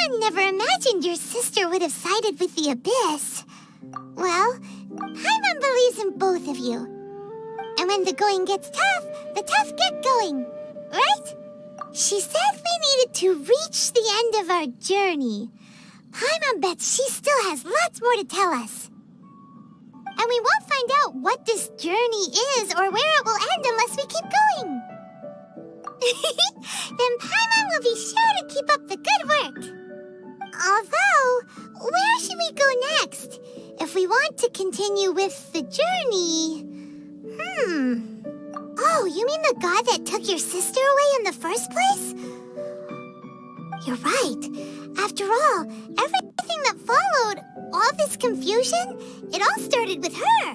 Paimon never imagined your sister would have sided with the Abyss. Well, Paimon believes in both of you. And when the going gets tough, the tough get going, right? She said we needed to reach the end of our journey. Paimon bets she still has lots more to tell us. And we won't find out what this journey is or where it will end unless we keep going. Then Paimon will be sure to keep up the good work. Although, where should we go next? If we want to continue with the journey... Oh, you mean the god that took your sister away in the first place? You're right. After all, everything that followed, all this confusion, it all started with her.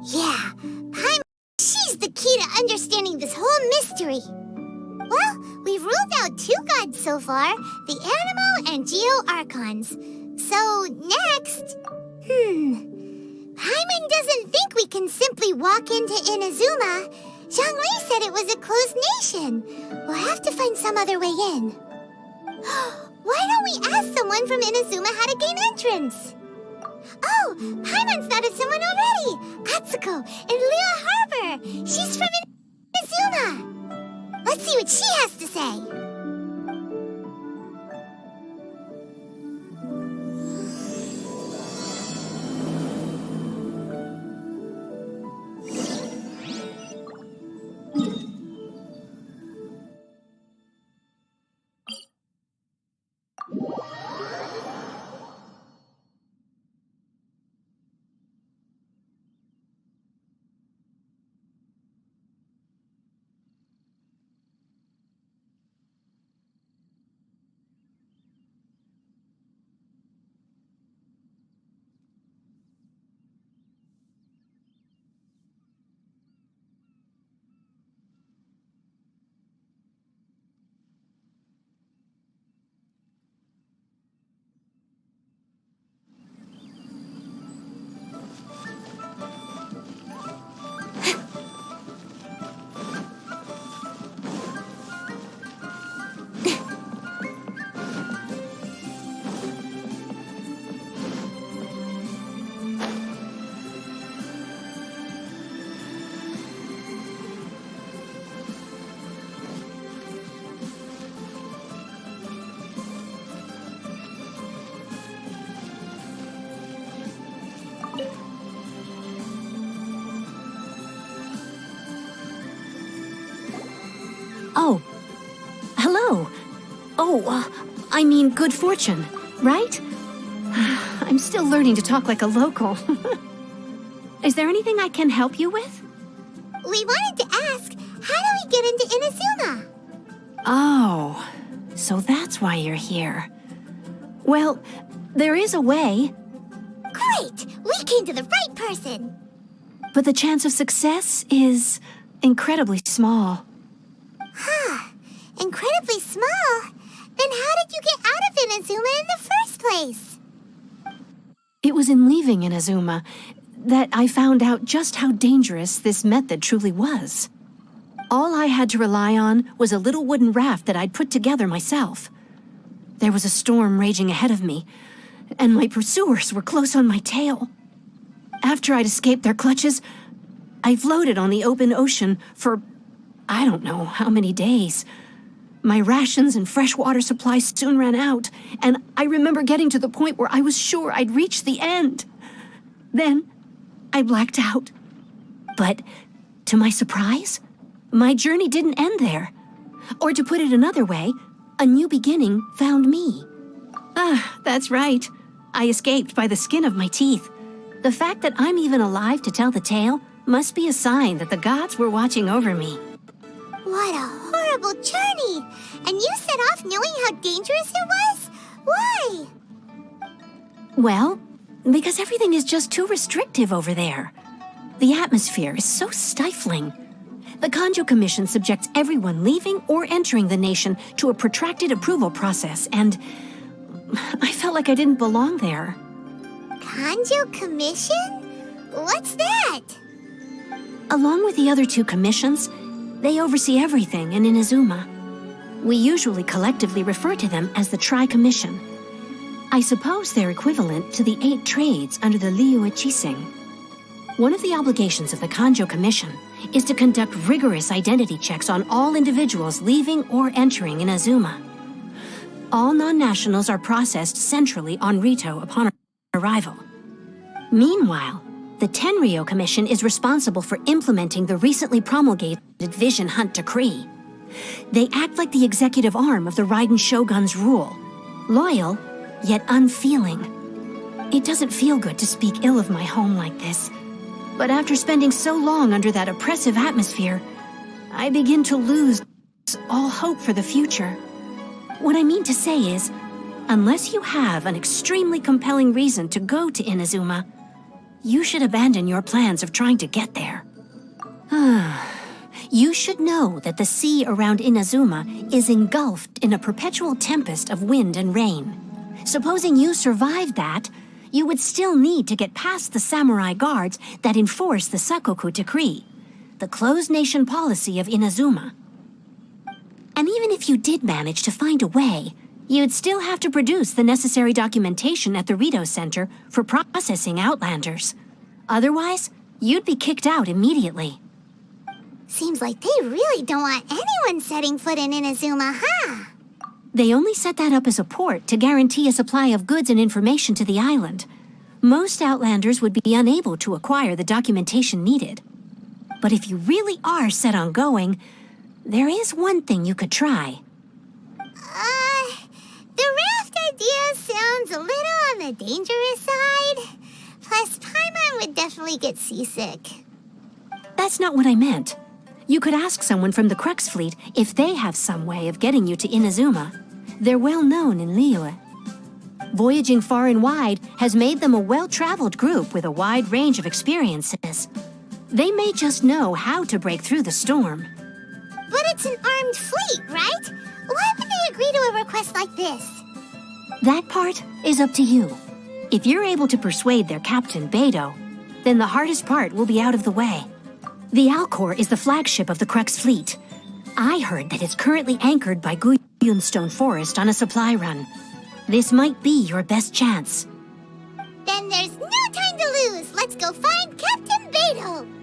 Yeah, Paimon, she's the key to understanding this whole mystery. Well, we've ruled out 2 gods so far, the Animal and Geo-Archons. So, next... Paimon doesn't think we can simply walk into Inazuma. Zhongli said it was a closed nation. We'll have to find some other way in. Why don't we ask someone from Inazuma how to gain entrance? Oh, Paimon's thought of someone already! Atsuko in Liyue Harbor! She's from Inazuma! Let's see what she has to say. Oh, hello. I mean good fortune, right? I'm still learning to talk like a local. Is there anything I can help you with? We wanted to ask, how do we get into Inazuma? Oh, so that's why you're here. Well, there is a way. Great! We came to the right person! But the chance of success is incredibly small. Huh. Incredibly small? Then how did you get out of Inazuma in the first place? It was in leaving Inazuma that I found out just how dangerous this method truly was. All I had to rely on was a little wooden raft that I'd put together myself. There was a storm raging ahead of me, and my pursuers were close on my tail. After I'd escaped their clutches, I floated on the open ocean for I don't know how many days. My rations and freshwater supplies soon ran out, and I remember getting to the point where I was sure I'd reached the end. Then, I blacked out. But, to my surprise, my journey didn't end there. Or to put it another way, a new beginning found me. That's right. I escaped by the skin of my teeth. The fact that I'm even alive to tell the tale must be a sign that the gods were watching over me. What a horrible journey! And you set off knowing how dangerous it was? Why? Well, because everything is just too restrictive over there. The atmosphere is so stifling. The Kanjo Commission subjects everyone leaving or entering the nation to a protracted approval process, and I felt like I didn't belong there. Kanjo Commission? What's that? Along with the other 2 commissions, they oversee everything in Inazuma. We usually collectively refer to them as the Tri-Commission. I suppose they're equivalent to the 8 trades under the Liu Qixing. One of the obligations of the Kanjo Commission is to conduct rigorous identity checks on all individuals leaving or entering Inazuma. All non-nationals are processed centrally on Rito upon arrival. Meanwhile, the Tenryo Commission is responsible for implementing the recently promulgated Vision Hunt Decree. They act like the executive arm of the Raiden Shogun's rule, loyal, yet unfeeling. It doesn't feel good to speak ill of my home like this, but after spending so long under that oppressive atmosphere, I begin to lose all hope for the future. What I mean to say is, unless you have an extremely compelling reason to go to Inazuma, you should abandon your plans of trying to get there. You should know that the sea around Inazuma is engulfed in a perpetual tempest of wind and rain. Supposing you survived that, you would still need to get past the samurai guards that enforce the Sakoku Decree, the closed nation policy of Inazuma. And even if you did manage to find a way, you'd still have to produce the necessary documentation at the Rito Center for processing Outlanders. Otherwise, you'd be kicked out immediately. Seems like they really don't want anyone setting foot in Inazuma, huh? They only set that up as a port to guarantee a supply of goods and information to the island. Most Outlanders would be unable to acquire the documentation needed. But if you really are set on going, there is one thing you could try. The raft idea sounds a little on the dangerous side. Plus, Paimon would definitely get seasick. That's not what I meant. You could ask someone from the Crux Fleet if they have some way of getting you to Inazuma. They're well known in Liyue. Voyaging far and wide has made them a well-traveled group with a wide range of experiences. They may just know how to break through the storm. But it's an armed fleet, right? Why would they agree to a request like this? That part is up to you. If you're able to persuade their captain, Beidou, then the hardest part will be out of the way. The Alcor is the flagship of the Crux Fleet. I heard that it's currently anchored by Guyunstone Forest on a supply run. This might be your best chance. Then there's no time to lose. Let's go find Captain Beidou.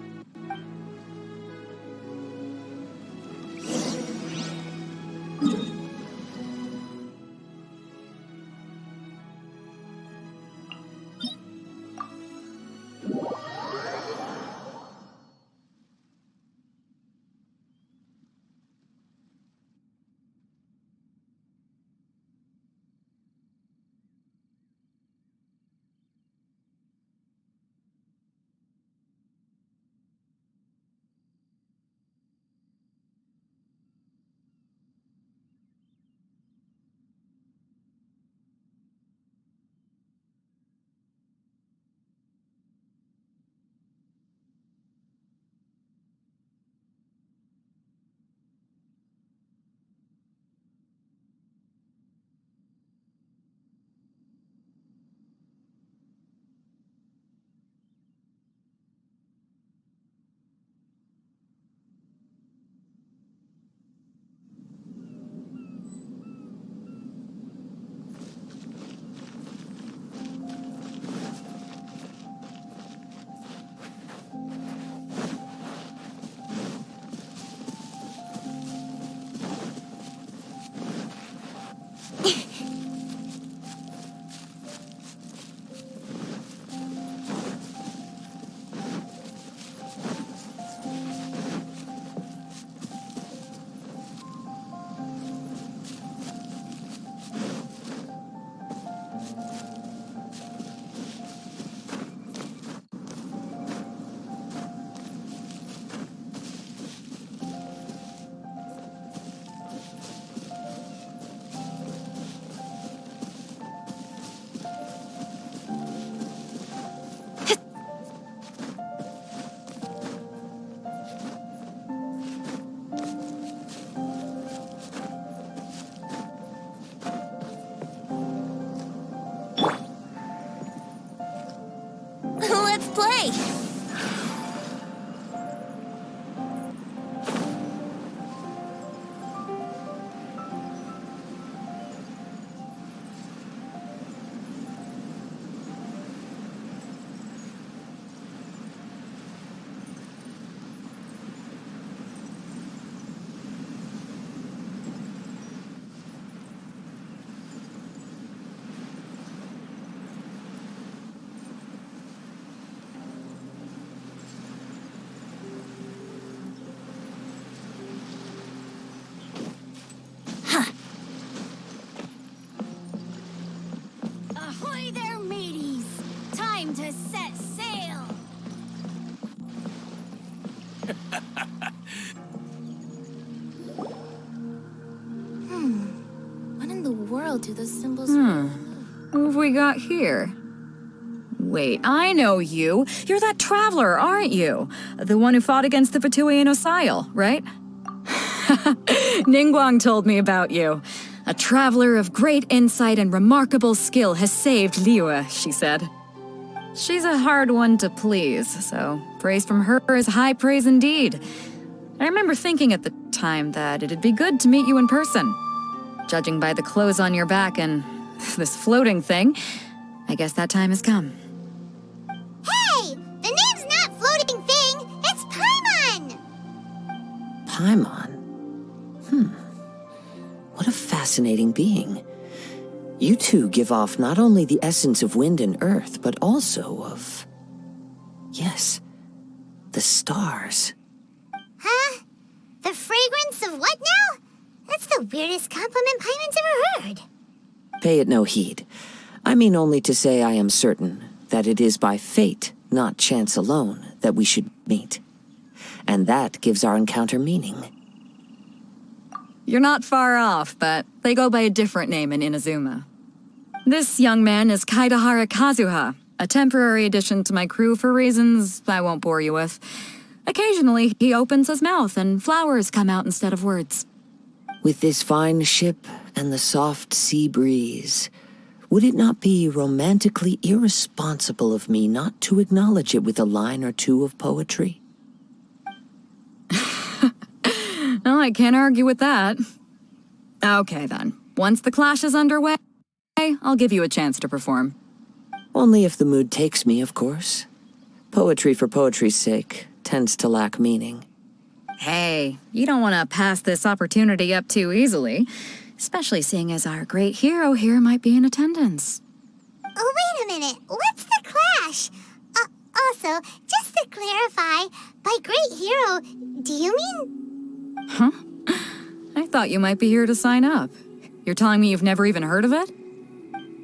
Let's play! Who have we got here? Wait, I know you. You're that traveler, aren't you? The one who fought against the Patuian Osile, right? Ningguang told me about you. A traveler of great insight and remarkable skill has saved Liyue, she said. She's a hard one to please, so praise from her is high praise indeed. I remember thinking at the time that it'd be good to meet you in person. Judging by the clothes on your back and this floating thing, I guess that time has come. Hey! The name's not Floating Thing! It's Paimon! Paimon? What a fascinating being. You two give off not only the essence of wind and earth, but also of... yes, the stars. Huh? The fragrance of what now? That's the weirdest compliment Paimon's ever heard. Pay it no heed. I mean only to say I am certain that it is by fate, not chance alone, that we should meet. And that gives our encounter meaning. You're not far off, but they go by a different name in Inazuma. This young man is Kaidahara Kazuha, a temporary addition to my crew for reasons I won't bore you with. Occasionally, he opens his mouth and flowers come out instead of words. With this fine ship and the soft sea breeze, would it not be romantically irresponsible of me not to acknowledge it with a line or two of poetry? Well, I can't argue with that. Okay, then. Once the clash is underway, I'll give you a chance to perform. Only if the mood takes me, of course. Poetry for poetry's sake tends to lack meaning. Hey, you don't want to pass this opportunity up too easily, especially seeing as our great hero here might be in attendance. Oh, wait a minute. What's the clash? Also, just to clarify, by great hero, do you mean... Huh? I thought you might be here to sign up. You're telling me you've never even heard of it?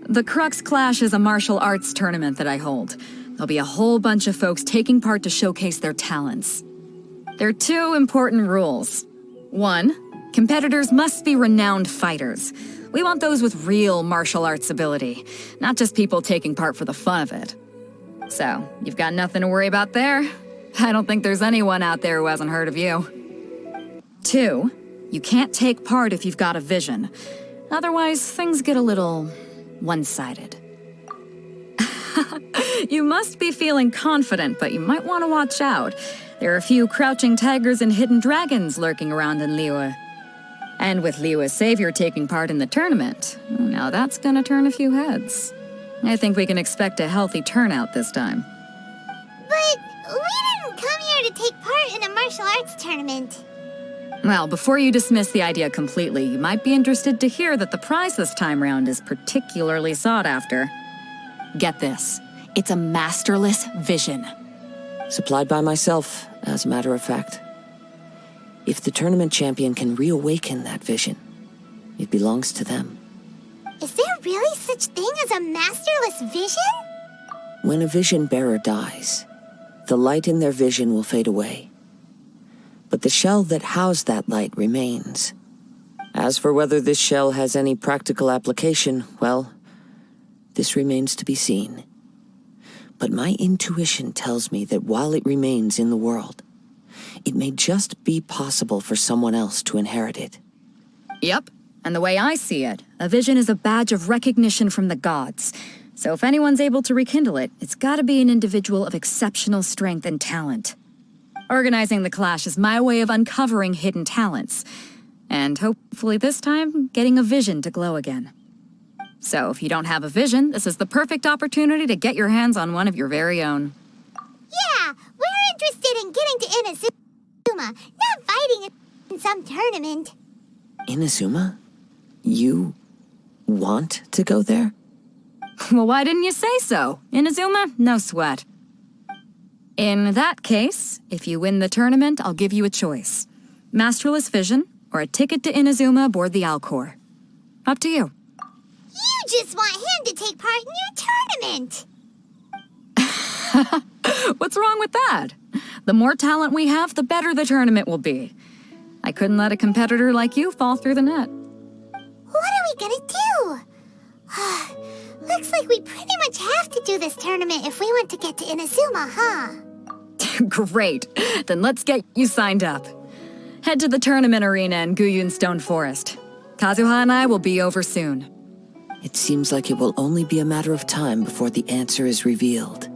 The Crux Clash is a martial arts tournament that I hold. There'll be a whole bunch of folks taking part to showcase their talents. There are two important rules. 1, competitors must be renowned fighters. We want those with real martial arts ability, not just people taking part for the fun of it. So, you've got nothing to worry about there. I don't think there's anyone out there who hasn't heard of you. 2, you can't take part if you've got a vision. Otherwise, things get a little one-sided. You must be feeling confident, but you might want to watch out. There are a few crouching tigers and hidden dragons lurking around in Liyue. And with Liyue's savior taking part in the tournament, now that's gonna turn a few heads. I think we can expect a healthy turnout this time. But we didn't come here to take part in a martial arts tournament. Well, before you dismiss the idea completely, you might be interested to hear that the prize this time round is particularly sought after. Get this. It's a masterless vision. Supplied by myself, as a matter of fact. If the tournament champion can reawaken that vision, it belongs to them. Is there really such thing as a masterless vision? When a vision bearer dies, the light in their vision will fade away. But the shell that housed that light remains. As for whether this shell has any practical application, well, this remains to be seen. But my intuition tells me that while it remains in the world, it may just be possible for someone else to inherit it. Yep, and the way I see it, a vision is a badge of recognition from the gods. So if anyone's able to rekindle it, it's gotta be an individual of exceptional strength and talent. Organizing the clash is my way of uncovering hidden talents, and hopefully this time, getting a vision to glow again. So if you don't have a vision, this is the perfect opportunity to get your hands on one of your very own. Yeah, we're interested in getting to Inazuma, not fighting in some tournament. Inazuma? You want to go there? Well, why didn't you say so? Inazuma, no sweat. In that case, if you win the tournament, I'll give you a choice. Masterless Vision, or a ticket to Inazuma aboard the Alcor. Up to you. You just want him to take part in your tournament. What's wrong with that? The more talent we have, the better the tournament will be. I couldn't let a competitor like you fall through the net. What are we gonna do? Looks like we pretty much have to do this tournament if we want to get to Inazuma, huh? Great. Then let's get you signed up. Head to the tournament arena in Guyun Stone Forest. Kazuha and I will be over soon. It seems like it will only be a matter of time before the answer is revealed.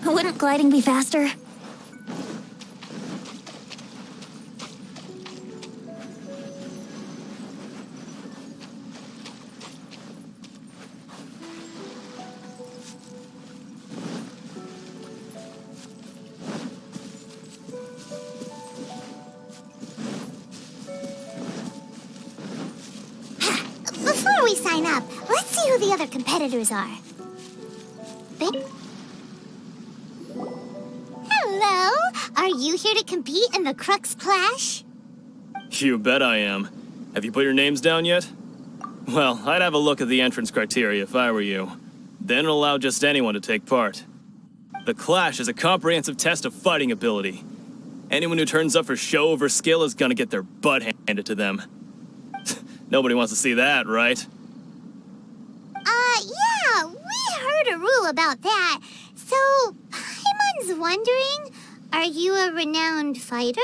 Wouldn't gliding be faster? Before we sign up, let's see who the other competitors are. Hello? Are you here to compete in the Crux Clash? You bet I am. Have you put your names down yet? Well, I'd have a look at the entrance criteria if I were you. Then it'll allow just anyone to take part. The Clash is a comprehensive test of fighting ability. Anyone who turns up for show over skill is gonna get their butt handed to them. Nobody wants to see that, right? Yeah, we heard a rule about that. So, Paimon's wondering, are you a renowned fighter?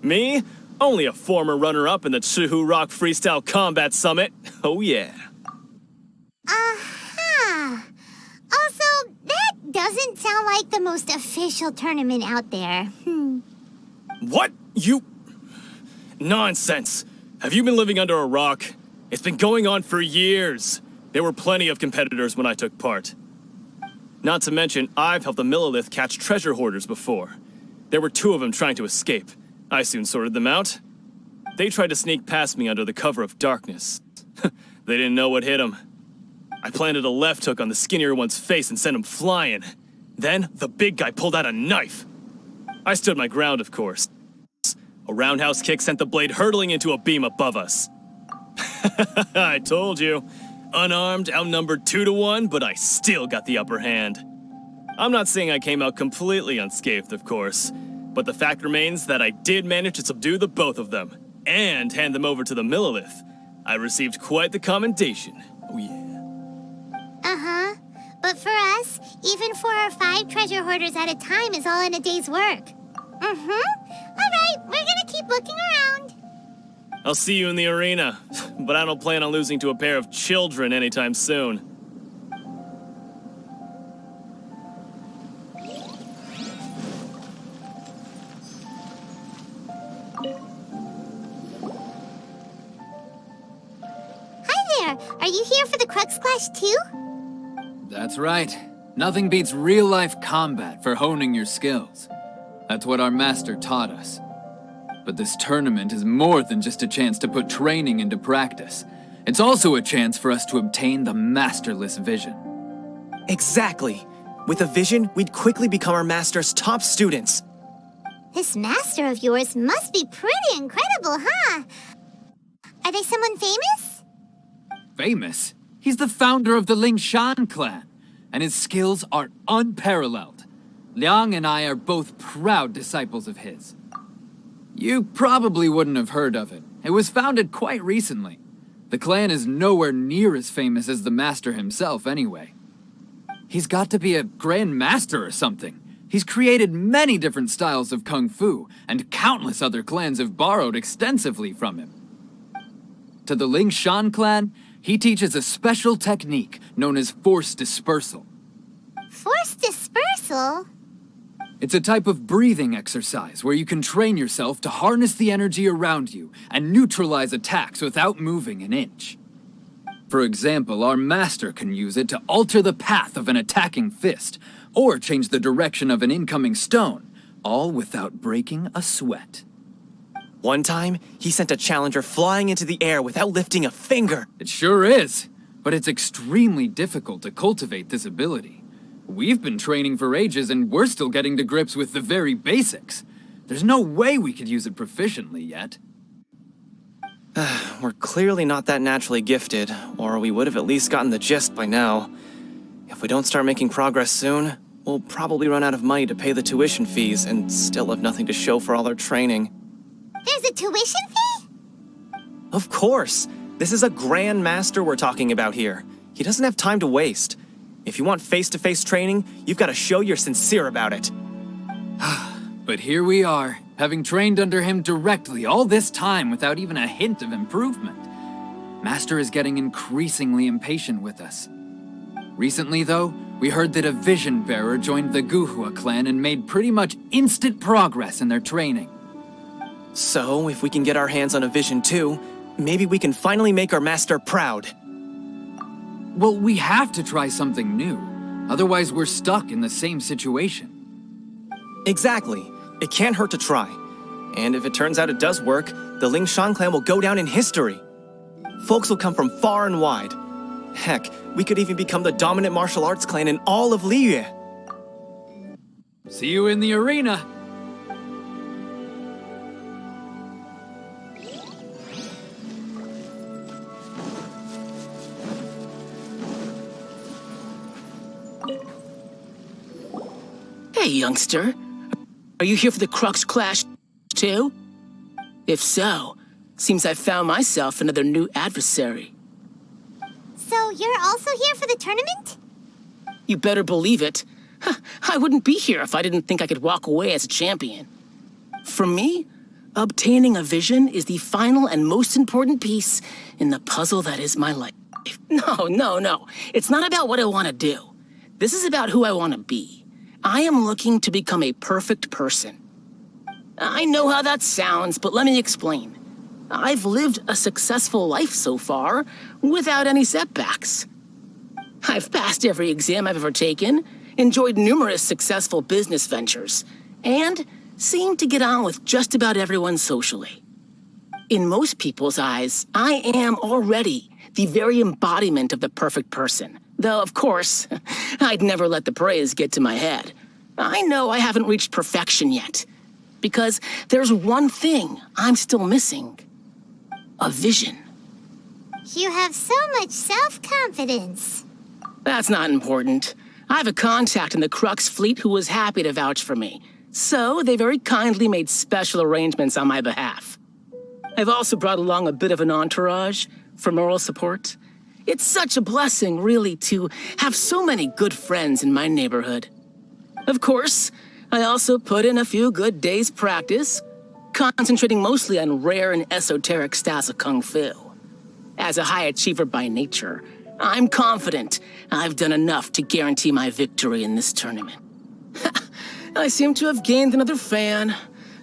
Me? Only a former runner-up in the Chihu Rock Freestyle Combat Summit. Oh yeah. Also, that doesn't sound like the most official tournament out there. What? You... Nonsense. Have you been living under a rock? It's been going on for years. There were plenty of competitors when I took part. Not to mention, I've helped the Millilith catch treasure hoarders before. There were 2 of them trying to escape. I soon sorted them out. They tried to sneak past me under the cover of darkness. They didn't know what hit them. I planted a left hook on the skinnier one's face and sent him flying. Then, the big guy pulled out a knife. I stood my ground, of course. A roundhouse kick sent the blade hurtling into a beam above us. I told you. Unarmed, outnumbered 2 to 1, but I still got the upper hand. I'm not saying I came out completely unscathed, of course, but the fact remains that I did manage to subdue the both of them, and hand them over to the Millilith. I received quite the commendation. Oh yeah. But for us, even 4 or 5 treasure hoarders at a time is all in a day's work. Alright, we're gonna keep looking around. I'll see you in the arena, but I don't plan on losing to a pair of children anytime soon. Hi there, are you here for the Crux Clash too? That's right. Nothing beats real-life combat for honing your skills. That's what our master taught us. But this tournament is more than just a chance to put training into practice. It's also a chance for us to obtain the masterless vision. Exactly. With a vision, we'd quickly become our master's top students. This master of yours must be pretty incredible, huh? Are they someone famous? Famous? He's the founder of the Lingshan clan, and his skills are unparalleled. Liang and I are both proud disciples of his. You probably wouldn't have heard of it. It was founded quite recently. The clan is nowhere near as famous as the master himself, anyway. He's got to be a grand master or something. He's created many different styles of kung fu, and countless other clans have borrowed extensively from him. To the Lingshan clan, He teaches a special technique known as force dispersal. Force dispersal? It's a type of breathing exercise where you can train yourself to harness the energy around you and neutralize attacks without moving an inch. For example, our master can use it to alter the path of an attacking fist, or change the direction of an incoming stone, all without breaking a sweat. One time, he sent a challenger flying into the air without lifting a finger. It sure is, but it's extremely difficult to cultivate this ability. We've been training for ages and we're still getting to grips with the very basics. There's no way we could use it proficiently yet. We're clearly not that naturally gifted, or we would have at least gotten the gist by now. If we don't start making progress soon, we'll probably run out of money to pay the tuition fees and still have nothing to show for all our training. There's a tuition fee? Of course! This is a Grand Master we're talking about here. He doesn't have time to waste. If you want face-to-face training, you've got to show you're sincere about it. But here we are, having trained under him directly all this time without even a hint of improvement. Master is getting increasingly impatient with us. Recently, though, we heard that a Vision Bearer joined the Guhua clan and made pretty much instant progress in their training. So, if we can get our hands on a Vision too, maybe we can finally make our master proud. Well, we have to try something new. Otherwise, we're stuck in the same situation. Exactly. It can't hurt to try. And if it turns out it does work, the Ling Shan clan will go down in history. Folks will come from far and wide. Heck, we could even become the dominant martial arts clan in all of Liyue. See you in the arena. Hey, youngster. Are you here for the Crux Clash, too? If so, seems I found myself another new adversary. So you're also here for the tournament? You better believe it. I wouldn't be here if I didn't think I could walk away as a champion. For me, obtaining a vision is the final and most important piece in the puzzle that is my life. No. It's not about what I want to do. This is about who I want to be. I am looking to become a perfect person. I know how that sounds, but let me explain. I've lived a successful life so far, without any setbacks. I've passed every exam I've ever taken, enjoyed numerous successful business ventures, and seemed to get on with just about everyone socially. In most people's eyes, I am already the very embodiment of the perfect person. Though, of course, I'd never let the praise get to my head. I know I haven't reached perfection yet, because there's one thing I'm still missing. A vision. You have so much self-confidence. That's not important. I have a contact in the Crux fleet who was happy to vouch for me, so they very kindly made special arrangements on my behalf. I've also brought along a bit of an entourage for moral support. It's such a blessing, really, to have so many good friends in my neighborhood. Of course, I also put in a few good days' practice, concentrating mostly on rare and esoteric styles of Kung Fu. As a high achiever by nature, I'm confident I've done enough to guarantee my victory in this tournament. I seem to have gained another fan.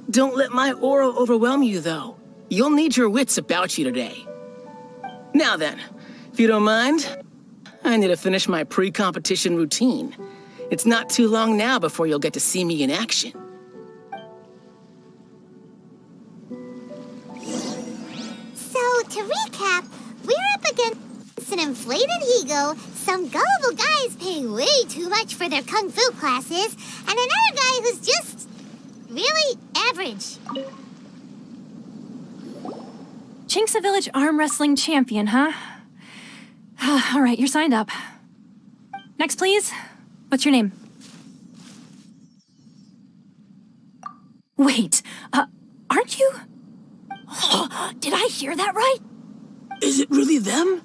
Don't let my aura overwhelm you, though. You'll need your wits about you today. Now then, if you don't mind, I need to finish my pre-competition routine. It's not too long now before you'll get to see me in action. So, to recap, we're up against an inflated ego, some gullible guys paying way too much for their kung fu classes, and another guy who's just really average. Chinksa Village arm wrestling champion, huh? All right, you're signed up. Next, please. What's your name? Wait, aren't you? Did I hear that right? Is it really them?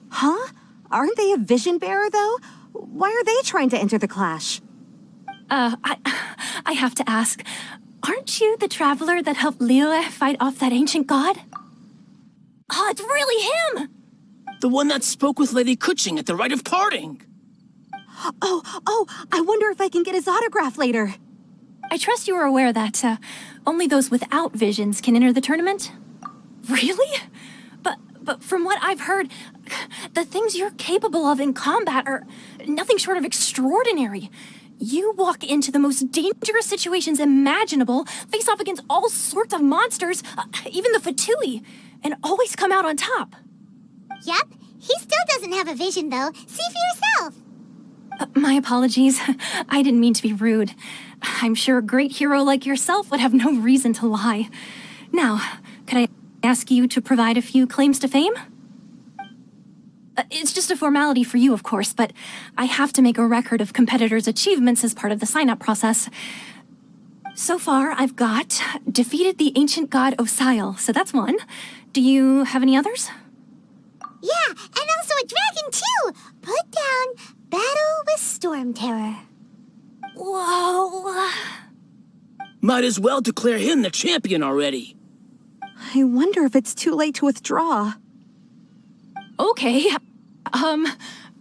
Huh? Aren't they a vision bearer, though? Why are they trying to enter the clash? I have to ask, aren't you the traveler that helped Liyue fight off that ancient god? Oh, it's really him! The one that spoke with Lady Kuching at the rite of parting. Oh, I wonder if I can get his autograph later. I trust you are aware that only those without visions can enter the tournament? Really? But from what I've heard, the things you're capable of in combat are nothing short of extraordinary. You walk into the most dangerous situations imaginable, face off against all sorts of monsters, even the Fatui, and always come out on top. Yep, he still doesn't have a vision, though. See for yourself. My apologies. I didn't mean to be rude. I'm sure a great hero like yourself would have no reason to lie. Now, could I ask you to provide a few claims to fame? It's just a formality for you, of course, but I have to make a record of competitors' achievements as part of the sign-up process. So far, I've got defeated the ancient god Osile, so that's one. Do you have any others? Yeah, and also a dragon, too! Put down Battle with Storm Terror. Whoa. Might as well declare him the champion already. I wonder if it's too late to withdraw. Okay,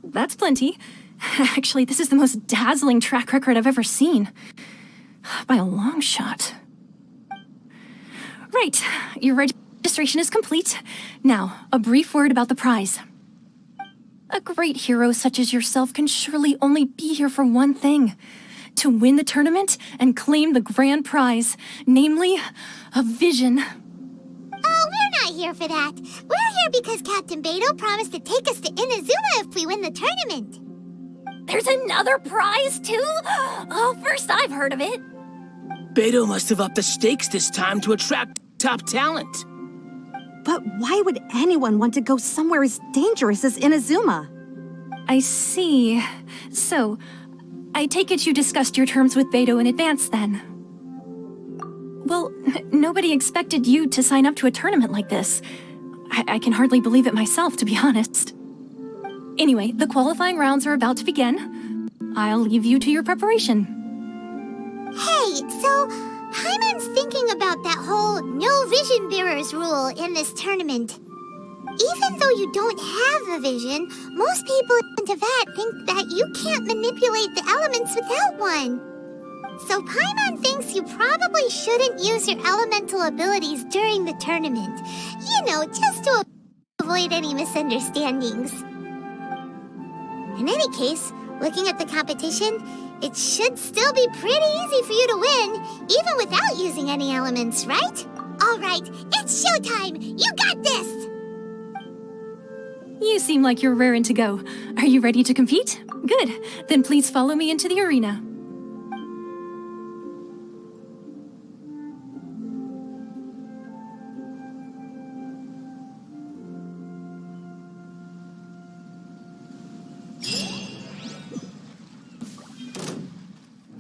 that's plenty. Actually, this is the most dazzling track record I've ever seen. By a long shot. Right, your registration is complete. Now, a brief word about the prize. A great hero such as yourself can surely only be here for one thing. To win the tournament and claim the grand prize, namely, a vision. Oh, we're not here for that. We're here because Captain Beidou promised to take us to Inazuma if we win the tournament. There's another prize, too? Oh, first I've heard of it. Beidou must have upped the stakes this time to attract top talent. But why would anyone want to go somewhere as dangerous as Inazuma? I see. So, I take it you discussed your terms with Beidou in advance, then? Well, nobody expected you to sign up to a tournament like this. I can hardly believe it myself, to be honest. Anyway, the qualifying rounds are about to begin. I'll leave you to your preparation. Hey, so Paimon's thinking about that whole no vision bearers rule in this tournament. Even though you don't have a vision, most people in Teyvat think that you can't manipulate the elements without one. So Paimon thinks you probably shouldn't use your elemental abilities during the tournament. You know, just to avoid any misunderstandings. In any case, looking at the competition, it should still be pretty easy for you to win, even without using any elements, right? All right, it's showtime! You got this! You seem like you're raring to go. Are you ready to compete? Good. Then please follow me into the arena.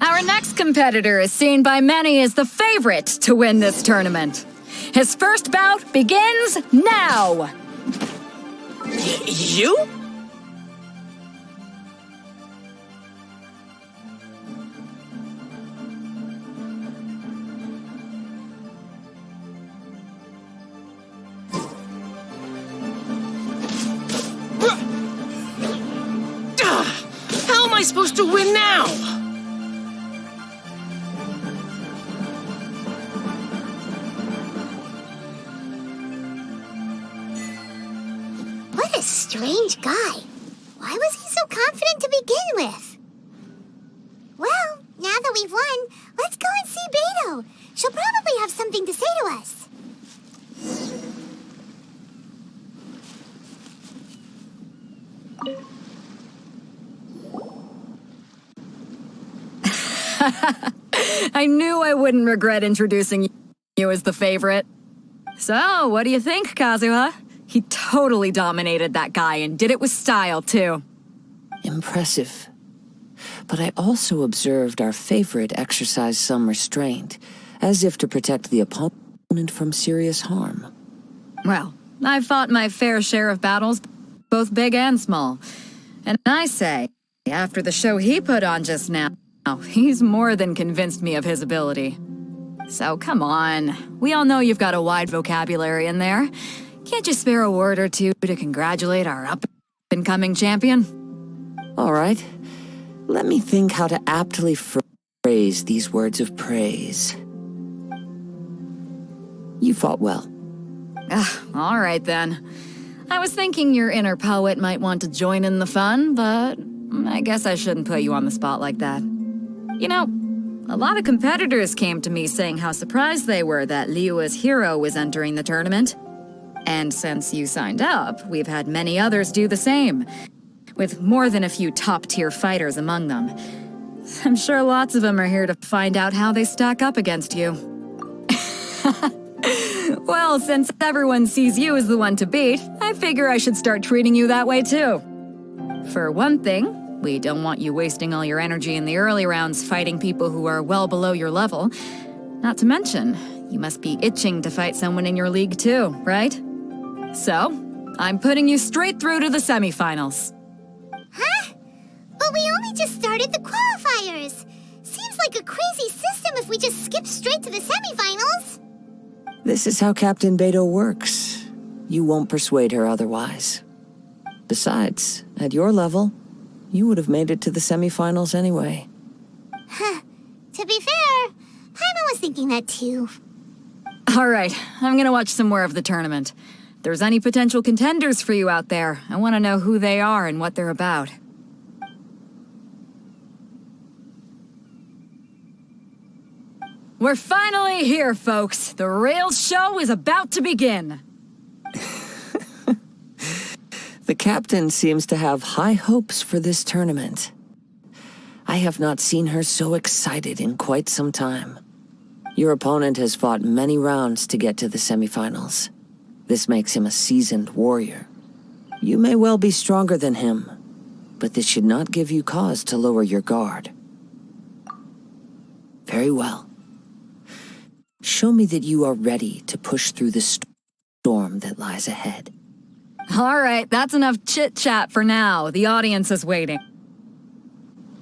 Our next competitor is seen by many as the favorite to win this tournament. His first bout begins now! You? How am I supposed to win now? What a strange guy. Why was he so confident to begin with? Well, now that we've won, let's go and see Beidou. She'll probably have something to say to us. I knew I wouldn't regret introducing you as the favorite. So, what do you think, Kazuha? He totally dominated that guy and did it with style, too. Impressive. But I also observed our favorite exercise some restraint, as if to protect the opponent from serious harm. Well, I've fought my fair share of battles, both big and small. And I say, after the show he put on just now, he's more than convinced me of his ability. So come on, we all know you've got a wide vocabulary in there. Can't you spare a word or two to congratulate our up-and-coming champion? All right. Let me think how to aptly phrase these words of praise. You fought well. All right then. I was thinking your inner poet might want to join in the fun, but I guess I shouldn't put you on the spot like that. You know, a lot of competitors came to me saying how surprised they were that Liyue's hero was entering the tournament. And since you signed up, we've had many others do the same, with more than a few top-tier fighters among them. I'm sure lots of them are here to find out how they stack up against you. Well, since everyone sees you as the one to beat, I figure I should start treating you that way too. For one thing, we don't want you wasting all your energy in the early rounds fighting people who are well below your level. Not to mention, you must be itching to fight someone in your league too, right? So, I'm putting you straight through to the semifinals. Huh? But we only just started the qualifiers. Seems like a crazy system if we just skip straight to the semifinals. This is how Captain Beidou works. You won't persuade her otherwise. Besides, at your level, you would have made it to the semifinals anyway. Huh. To be fair, Paimon was thinking that too. All right, I'm gonna watch some more of the tournament. If there's any potential contenders for you out there, I want to know who they are and what they're about. We're finally here, folks. The real show is about to begin. The captain seems to have high hopes for this tournament. I have not seen her so excited in quite some time. Your opponent has fought many rounds to get to the semifinals. This makes him a seasoned warrior. You may well be stronger than him, but this should not give you cause to lower your guard. Very well. Show me that you are ready to push through the storm that lies ahead. All right, that's enough chit-chat for now. The audience is waiting.